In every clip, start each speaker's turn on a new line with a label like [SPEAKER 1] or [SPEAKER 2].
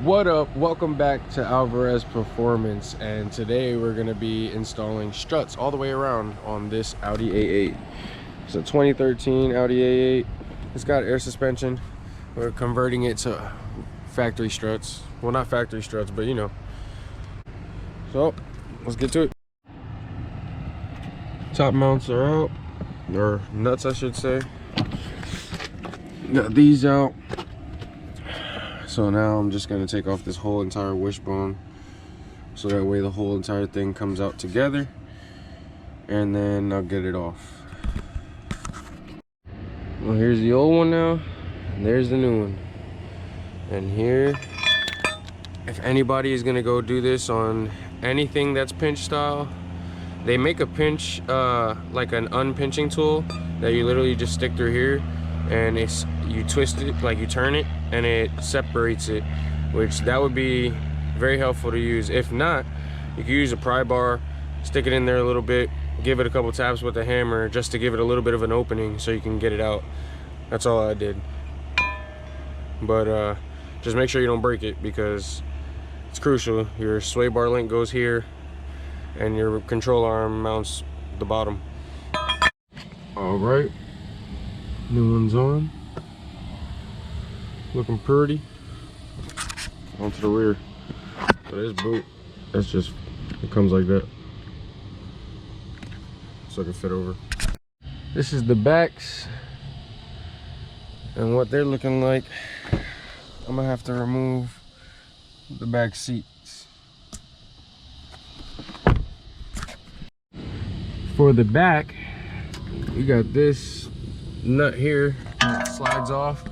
[SPEAKER 1] What up? Welcome back to Alvarez Performance, and today we're going to be installing struts all the way around on this Audi A8. It's a 2013 Audi A8. It's got air suspension. We're converting it to factory struts. Well, not factory struts, but you know. So let's get to it. Top mounts are out, or nuts I should say. Got these out. So now I'm just gonna take off this whole entire wishbone, so that way the whole entire thing comes out together, and then I'll get it off. Well, here's the old one now, and there's the new one. And here, if anybody is gonna go do this on anything that's pinch style, they make a pinch, like an unpinching tool that you literally just stick through here, and you twist it, like you turn it, and it separates it, which that would be very helpful to use. If not, you can use a pry bar, stick it in there a little bit, give it a couple taps with a hammer just to give it a little bit of an opening so you can get it out. That's all I did. But just make sure you don't break it, because it's crucial. Your sway bar link goes here and your control arm mounts the bottom. All right, new one's on. Looking pretty. Onto the rear. So this boot, that's just, it comes like that, so I can fit over. This is the backs and what they're looking like. I'm gonna have to remove the back seats. For the back, we got this nut here that slides off,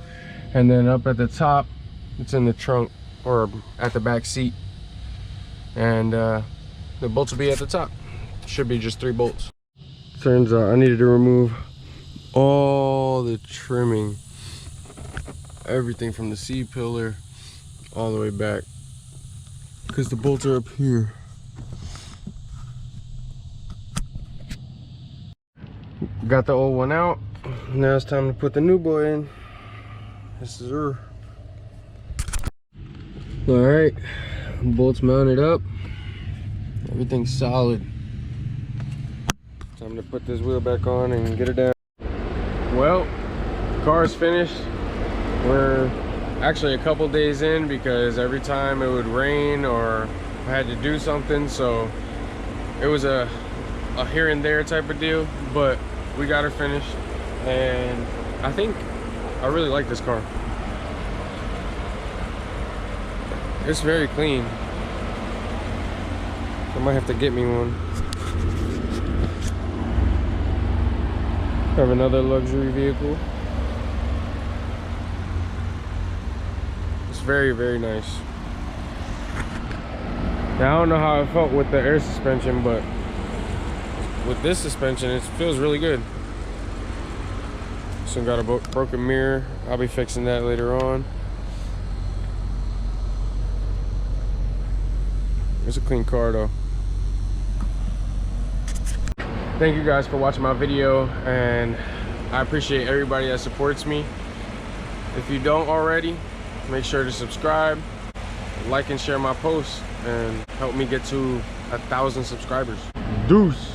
[SPEAKER 1] and then up at the top, it's in the trunk, or at the back seat, and the bolts will be at the top. Should be just 3 bolts. Turns out I needed to remove all the trimming, everything from the C-pillar all the way back, because the bolts are up here. Got the old one out. Now it's time to put the new boy in. This is her. All right, bolts mounted up. Everything's solid. Time to put this wheel back on and get it down. Well, the car is finished. We're actually a couple days in, because every time it would rain or I had to do something, so it was a here and there type of deal, but we got her finished, and I think I really like this car. It's very clean. I might have to get me one. Have another luxury vehicle. It's very, very nice. Now I don't know how it felt with the air suspension, but with this suspension, it feels really good. So got a broken mirror. I'll be fixing that later on. It's a clean car though. Thank you guys for watching my video, and I appreciate everybody that supports me. If you don't already, make sure to subscribe, like and share my posts, and help me get to 1,000 subscribers. Deuce.